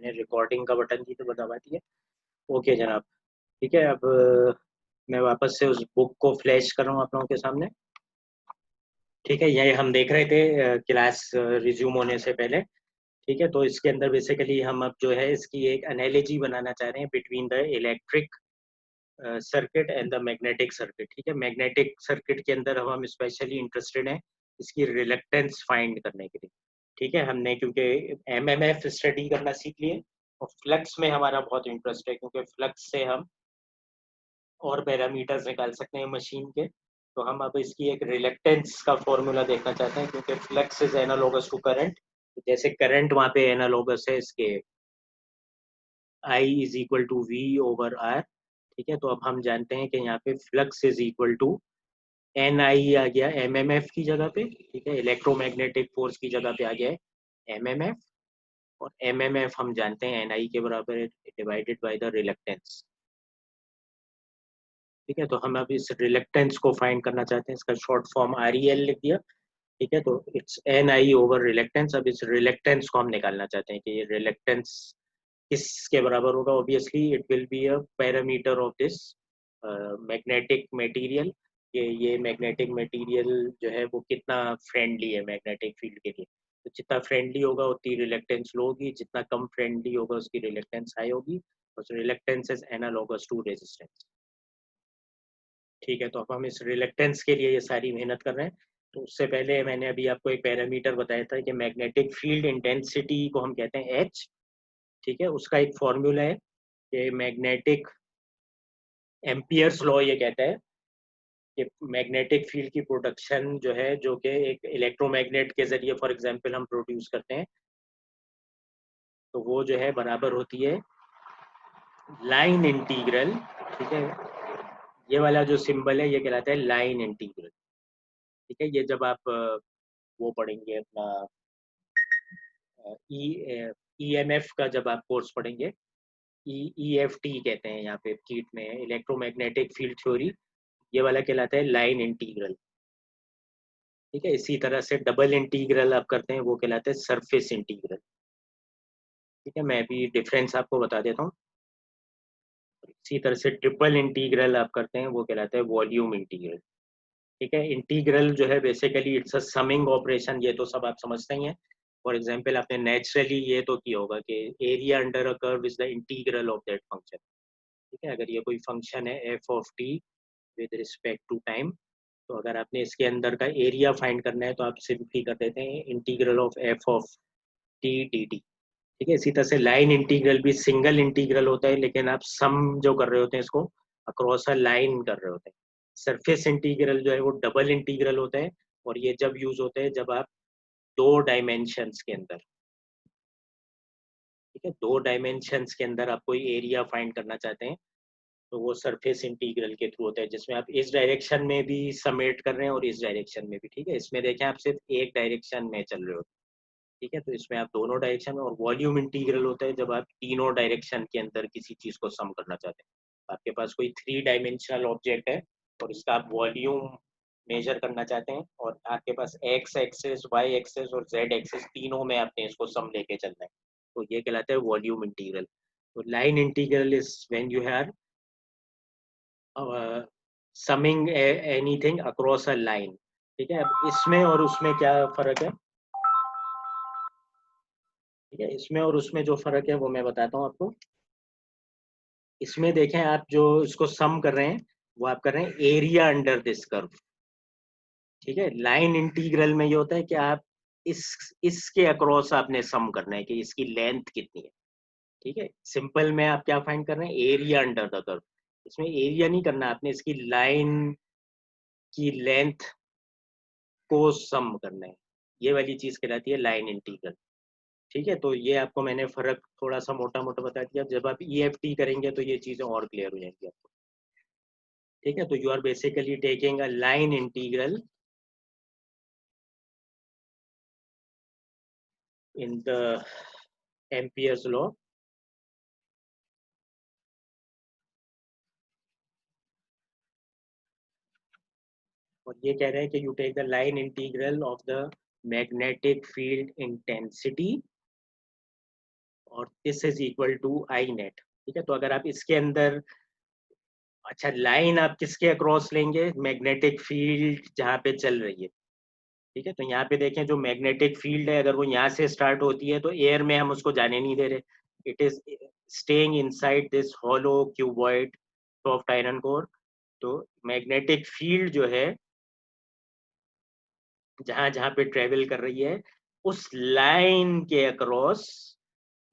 मैंने रिकॉर्डिंग का बटन की तो दबा दिया। ओके जनाब, ठीक है। अब मैं वापस से उस बुक को फ्लैश कर रहा हूँ आप लोगों के सामने। ठीक है, ये हम देख रहे थे क्लास रिज्यूम होने से पहले। ठीक है, तो इसके अंदर बेसिकली हम अब जो है इसकी एक एनालॉजी बनाना चाह रहे हैं between the electric circuit and the magnetic circuit. ठीक है, मैग्नेटिक सर्किट के अंदर हम स्पेशली इंटरेस्टेड हैं इसकी रिलक्टेंस फाइंड करने के लिए। ठीक है, हमने क्योंकि एमएमएफ स्टडी करना सीख लिए और फ्लक्स में हमारा बहुत इंटरेस्ट है, क्योंकि फ्लक्स से हम और पैरामीटर्स निकाल सकते हैं मशीन के। तो हम अब इसकी एक रिलक्टेंस का फॉर्मूला देखना चाहते हैं, क्योंकि flux is analogous to current. जैसे करंट वहाँ पे एनालॉगस है इसके I is equal to V over R. ठीक है, तो अब हम जानते हैं कि यहाँ पे flux is equal to N I आ गया एमएमएफ की जगह पे। ठीक है, इलेक्ट्रोमैग्नेटिक फोर्स की जगह पे आ गया है एमएमएफ, और एमएमएफ हम जानते हैं एन आई के बराबर है डिवाइडेड बाय द रिलक्टेंस। ठीक है, तो हम अब इस रिलक्टेंस को फाइंड करना चाहते हैं, इसका short form R E L लिख दिया। ठीक है, तो it's an I over reluctance. अब इस रिलक्टेंस को हम निकालना चाहते हैं कि ये रिलक्टेंस किसके बराबर होगा। Obviously it will be a parameter of this magnetic material. ये मैग्नेटिक मटेरियल जो है वो कितना फ्रेंडली है मैग्नेटिक फील्ड के लिए। तो जितना फ्रेंडली होगा उतनी रिलक्टेंस लो होगी, जितना कम फ्रेंडली होगा उसकी रिलक्टेंस हाई होगी। और reluctance is analogous to resistance. ठीक है, तो अब हम इस रिलक्टेंस के लिए ये सारी मेहनत कर रहे हैं। तो उससे पहले मैंने अभी आपको एक पैरामीटर बताया था कि मैग्नेटिक फील्ड इंटेंसिटी को हम कहते हैं एच। ठीक है, उसका एक फॉर्मूला है कि मैग्नेटिक एम्पियर्स लॉ ये कहता है कि मैग्नेटिक फील्ड की प्रोडक्शन जो है, जो कि एक इलेक्ट्रोमैग्नेट के जरिए फॉर एग्जांपल हम प्रोड्यूस करते हैं, तो वो जो है बराबर होती है लाइन इंटीग्रल। ठीक है, ये वाला जो सिंबल है ये कहलाता है लाइन इंटीग्रल। ठीक है, ये जब आप वो पढ़ेंगे अपना ईएमएफ का जब आप कोर्स पढ़ेंगे, ईएफटी कहते हैं यहाँ पे कीट में, इलेक्ट्रोमैग्नेटिक फील्ड थ्योरी, ये वाला कहलाता है लाइन इंटीग्रल। ठीक है, इसी तरह से डबल इंटीग्रल आप करते हैं वो कहलाता है सरफेस इंटीग्रल। ठीक है, मैं अभी डिफरेंस आपको बता देता हूँ। इसी तरह से ट्रिपल इंटीग्रल आप करते हैं वो कहलाता है वॉल्यूम इंटीग्रल। ठीक है, इंटीग्रल जो है basically it's a summing operation, ये तो सब आप समझते ही हैं। फॉर एग्जांपल आपने नेचुरली ये तो किया होगा कि area under a curve is the integral of that function. ठीक है, अगर ये कोई फंक्शन है F of T with respect to time, तो अगर आपने इसके अंदर का एरिया फाइंड करना है तो आप सिंपली कर देते हैं integral of F of T D T. ठीक है, इसी तरह से लाइन इंटीग्रल भी सिंगल इंटीग्रल होता है, लेकिन आप सम जो कर रहे होते हैं इसको अक्रॉस अ लाइन कर रहे होते हैं। सरफेस इंटीग्रल जो है वो डबल इंटीग्रल होता है, और ये जब यूज होते हैं जब आप दो डायमेंशंस के अंदर, ठीक है, दो डायमेंशंस के अंदर आप कोई एरिया फाइंड करना चाहते हैं, तो वो सरफेस इंटीग्रल के थ्रू होता है, जिसमें आप इस डायरेक्शन में भी समेट कर रहे हैं और इस डायरेक्शन में भी। ठीक है, इसमें देखें आप सिर्फ एक डायरेक्शन में चल रहे हो। ठीक है, तो इसमें आप दोनों डायरेक्शन में। और वॉल्यूम इंटीग्रल होता है जब आप तीनों डायरेक्शन के अंदर किसी चीज को सम करना चाहते हैं। आपके पास कोई 3 डायमेंशनल ऑब्जेक्ट है और इसका आप वॉल्यूम मेजर करना चाहते हैं, और आपके पास एक्स एक्सेस, वाई एक्सेस और जेड एक्सेस तीनों में आपने इसको सम लेके चलना है, तो ये कहलाता है वॉल्यूम इंटीग्रल। तो line integral is when you are summing anything across a line. ठीक है, अब इसमें और उसमें क्या फर्क है। ठीक है, इसमें और उसमें जो फर्क है वो मैं बताता हूँ आपको। इसमें देखें आप जो इसको सम कर रहे हैं वो आप कर रहे हैं एरिया अंडर दिस कर्व। ठीक है, लाइन इंटीग्रल में ये होता है कि आप इस इसके अक्रॉस आपने सम करना है कि इसकी लेंथ कितनी है। ठीक है, सिंपल में आप क्या फाइंड कर रहे हैं, एरिया अंडर द कर्व। इसमें एरिया नहीं करना, आपने इसकी लाइन की लेंथ को सम करना है। ये वाली चीज कहलाती है लाइन इंटीग्रल। ठीक है, तो ये आपको मैंने फर्क थोड़ा सा मोटा मोटा बता दिया। जब आप ईएफटी करेंगे तो ये चीजें और क्लियर हो जाएंगी आपको। ठीक है, तो you are basically taking a line integral in the Ampere's law. और ये कह रहे हैं कि you take the line integral of the magnetic field intensity और this is equal to I net. ठीक है, तो अगर आप इसके अंदर, अच्छा लाइन आप किसके अक्रॉस लेंगे, मैग्नेटिक फील्ड जहाँ पे चल रही है। ठीक है, तो यहाँ पे देखें जो मैग्नेटिक फील्ड है अगर वो यहाँ से स्टार्ट होती है तो एयर में हम उसको जाने नहीं दे रहे, it is staying inside this hollow cuboid soft iron core. तो मैग्नेटिक फील्ड जो है जहां जहां पे ट्रेवल कर रही है उस लाइन के अक्रॉस,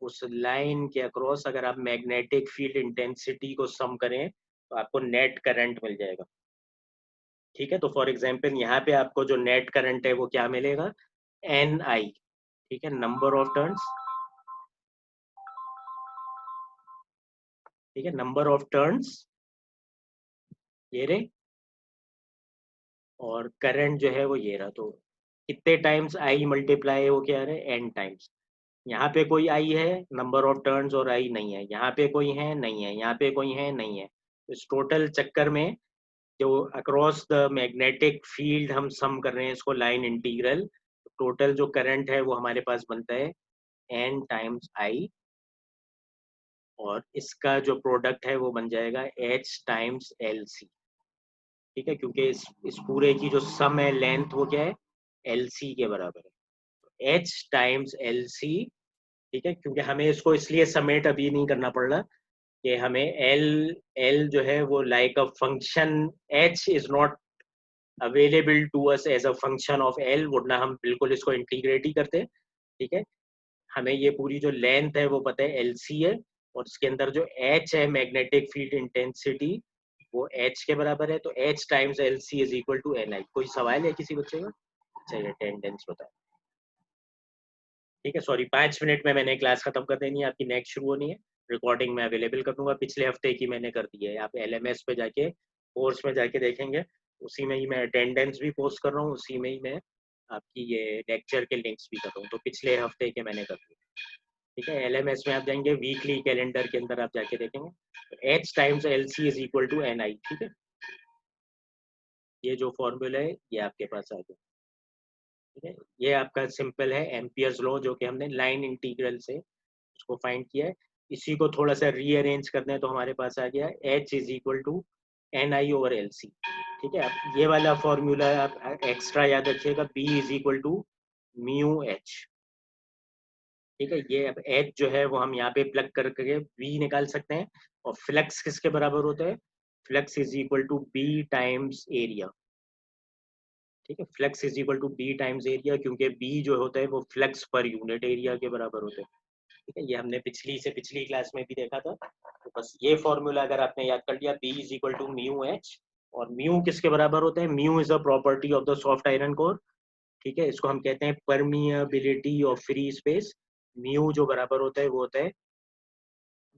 उस लाइन के अक्रॉस अगर आप मैग्नेटिक फील्ड इंटेंसिटी को सम करें तो आपको नेट करंट मिल जाएगा। ठीक है, तो फॉर एग्जांपल यहाँ पे आपको जो नेट करंट है वो क्या मिलेगा, एन आई। ठीक है, नंबर ऑफ टर्न्स, ठीक है, नंबर ऑफ टर्न्स ये रहे, और करंट जो है वो ये रहा। तो कितने टाइम्स आई मल्टीप्लाई वो क्या रहे, एन टाइम्स। यहाँ पे कोई आई है नंबर ऑफ टर्न्स और आई नहीं है, यहाँ पे कोई है नहीं है, यहाँ पे कोई है नहीं है। तो इस टोटल चक्कर में जो अक्रॉस द मैग्नेटिक फील्ड हम सम कर रहे हैं इसको लाइन इंटीग्रल, टोटल जो करंट है वो हमारे पास बनता है एन टाइम्स आई, और इसका जो प्रोडक्ट है वो बन जाएगा एच टाइम्स एल सी। ठीक है, क्योंकि इस पूरे की जो सम है लेंथ वो क्या है, एल सी के बराबर है, एच टाइम्स एल सी। ठीक है, क्योंकि हमें इसको इसलिए समेट अभी नहीं करना पड़ रहा कि हमें एल, एल जो है वो like a function, H is not available to us as a function of L, वरना हम बिल्कुल इसको इंटीग्रेट ही करते हैं। ठीक है, हमें ये पूरी जो लेंथ है वो पता है एल सी है, और इसके अंदर जो एच है मैग्नेटिक फील्ड इंटेंसिटी वो एच के बराबर है, तो H times L C is equal to N I. कोई सवाल है किसी बच्चे का? चलिए अटेंडेंस बताओ। ठीक है, सॉरी 5 मिनट में मैंने क्लास खत्म कर देनी है, आपकी नेक्स्ट शुरू होनी है। रिकॉर्डिंग मैं अवेलेबल कर दूंगा, पिछले हफ्ते की मैंने कर दी है, आप एलएमएस पे जाके कोर्स में जाके देखेंगे, उसी में ही मैं अटेंडेंस भी पोस्ट कर रहा हूँ, उसी में ही मैं आपकी ये लेक्चर के लिंक्स भी कर रहा हूँ, तो पिछले हफ्ते के मैंने कर दिए। ठीक है, एलएमएस में आप जाएंगे, वीकली कैलेंडर के अंदर आप जाके देखेंगे H times L C is equal to N I. ठीक है, ये जो फॉर्मूला है ये आपके पास आ गया। ठीक है, ये आपका सिंपल है एम्पियर्स लॉ, जो कि हमने लाइन इंटीग्रल से उसको फाइंड किया है। इसी को थोड़ा सा रीअरेंज करते हैं तो हमारे पास आ गया H is equal to N I over L C. ठीक है, अब ये वाला फॉर्मूला आप एक्स्ट्रा याद रखिएगा, B is equal to mu H. ठीक है, ये अब एच जो है वो हम यहाँ पे प्लग करके बी निकाल सकते हैं, और फ्लक्स किसके बराबर होता है, flux is equal to B times area. ठीक है, flux is equal to B times area, क्योंकि बी जो होता है वो फ्लक्स पर यूनिट एरिया के बराबर होता है। ठीक है, ये हमने पिछली क्लास में भी देखा था। तो बस ये फॉर्मूला अगर आपने याद कर लिया, B is equal to mu H, और म्यू किसके बराबर होता है, mu is a property of the soft iron core. ठीक है, इसको हम कहते हैं permeability of free space. Mu जो बराबर होता है वो होता है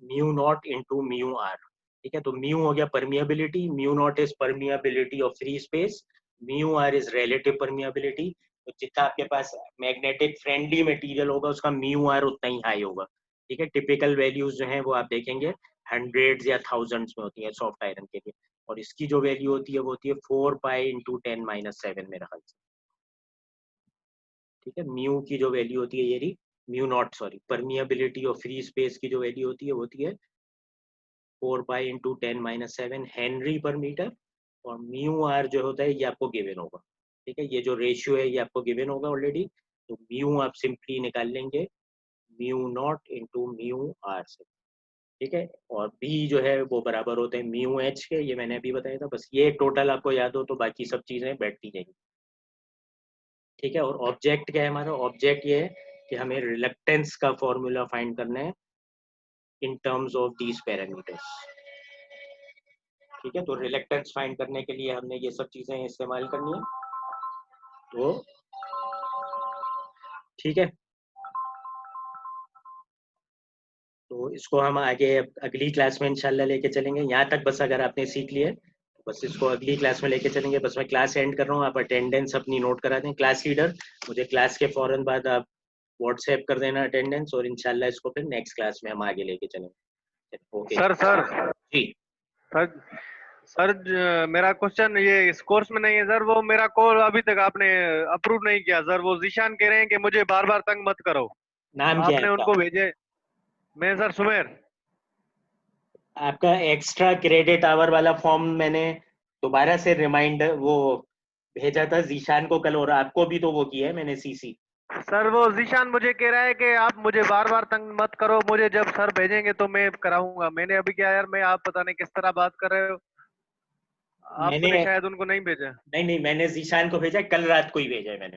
mu naught into mu R. ठीक है, तो म्यू हो गया permeability, mu naught is permeability of free space, mu R is relative permeability. तो जितना आपके पास मैग्नेटिक फ्रेंडली मटेरियल होगा उसका म्यू आर उतना ही हाई होगा। ठीक है, टिपिकल वैल्यूज जो है वो आप देखेंगे हंड्रेड्स या थाउजेंड्स में होती है सॉफ्ट आयरन के लिए, और इसकी जो वैल्यू होती है वो होती है 4 पाई इंटू 10 - 7 मेरा ख्याल से। ठीक है, म्यू की जो वैल्यू होती है ये रही, म्यू नॉट सॉरी, परमिएबिलिटी और फ्री स्पेस की जो वैल्यू होती है वो होती है 4 पाई इंटू 10 - 7 हेनरी पर मीटर, और म्यू आर जो होता है ये आपको गिवन होगा। ठीक है, ये जो रेशियो है ये आपको गिवन होगा ऑलरेडी, तो म्यू आप सिंपली निकाल लेंगे mu naught into mu R से। ठीक है, और बी जो है वो बराबर होते हैं म्यू एच के, ये मैंने अभी बताया था, बस ये टोटल आपको याद हो तो बाकी सब चीजें बैठती जाएंगी। ठीक है, और ऑब्जेक्ट क्या है हमारा, ऑब्जेक्ट ये है कि हमें रिलक्टेंस का फॉर्मूला फाइंड करना है in terms of these parameters. ठीक है, तो रिलक्टेंस फाइंड करने के लिए हमने ये सब चीजें इस्तेमाल करनी है। तो ठीक है, तो इसको हम आगे अगली क्लास में इंशाल्लाह लेके चलेंगे। यहाँ तक बस अगर आपने सीख लिया तो बस इसको अगली क्लास में लेके चलेंगे। बस मैं क्लास एंड कर रहा हूँ, आप अटेंडेंस अपनी नोट करा दें। क्लास लीडर मुझे क्लास के फौरन बाद आप व्हाट्सएप कर देना अटेंडेंस, और इंशाल्लाह इसको फिर नेक्स्ट क्लास में हम आगे लेके चलेंगे। ओके सर सर जी। सर सर मेरा क्वेश्चन ये इस कोर्स में नहीं है सर, वो मेरा कॉल अभी तक आपने अप्रूव नहीं किया सर। वो जीशान कह रहे हैं कि मुझे बार बार तंग मत करो, नाम क्या है आपने आपका? उनको भेजे। मैं सर सुमेर। आपका एक्स्ट्रा क्रेडिट आवर वाला फॉर्म मैंने दोबारा से रिमाइंडर वो भेजा था जीशान को कल, और आपको भी तो वो किया है मैंने सीसी। सर वो जीशान मुझे कह रहा है कि आप मुझे बार बार तंग मत करो, मुझे जब सर भेजेंगे तो मैं कराऊंगा। मैंने अभी क्या यार, मैं आप पता नहीं किस तरह बात कर रहे हो, मैंने आपने शायद उनको नहीं भेजा। नहीं नहीं, मैंने जीशान को भेजा, कल रात को ही भेजा है मैंने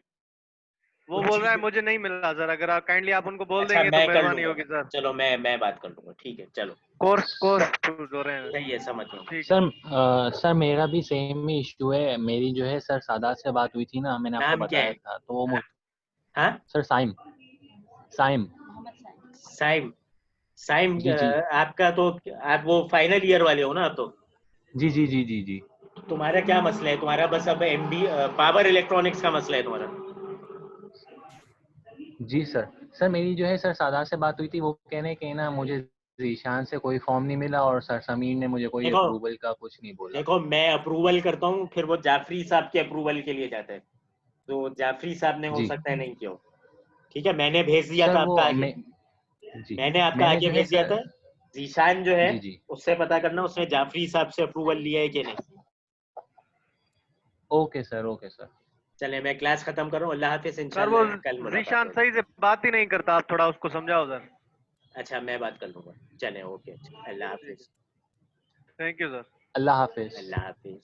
वो कुछ बोल रहा है चीज। मुझे नहीं मिला सर, अगर आप काइंडली आप उनको बोल अच्छा देंगे तो मैं कर मेहरबानी लूंगा, होगी सर। चलो मैं बात कर लूंगा, ठीक है चलो। कोर्स कोर्स हो रहे हैं। सही है, समझ गया। ठीक है। सर सर मेरा भी सेम ही इशू है। मेरी जो है सर सादात से बात हुई थी ना, मैंने आपको नाम क्या बताया है? था, तो वो हाँ, सर साइम साइम साइम। साइम जी जी आपका तो, आप वो फाइनल ईयर वाले हो ना अब तो? जी जी जी जी जी तुम्हारा क्या मसला है? तुम्हारा बस अब एमबी पावर इलेक्ट्रॉनिक्स का मसला है तुम्हारा? जी सर। सर मेरी जो है सर सादात से बात हुई थी, वो कहने के ना मुझे जीशान से कोई फॉर्म नहीं मिला, और सर समीर ने मुझे कोई देखो अप्रूवल का कुछ नहीं बोला। देखो, मैं अप्रूवल करता हूँ, फिर वो जाफरी साहब के अप्रूवल के लिए जाता है, तो जाफरी साहब ने हो जी सकता है नहीं किया हो। ठीक है, मैंने भेज दिया सर था वो आपका आगे, जी मैंने आपका मैंने आगे जो है भेज दिया सर था। जीशान जो है जी जी उससे पता करना उसने जाफरी साहब से अप्रूवल लिया है कि नहीं। Okay sir, okay sir. चले, मैं क्लास खत्म कर रहा हूँ, अल्लाह हाफिज, सर वो इंशाल्लाह कल मुलाकात जीशान सही होगी। से बात ही नहीं करता, आप थोड़ा उसको समझाओ सर। अच्छा मैं बात कर लूंगा, चले ओके, अल्लाह ठीक है। हाफिज। Thank you sir. अल्लाह हाफिज। अल्लाह हाफिज।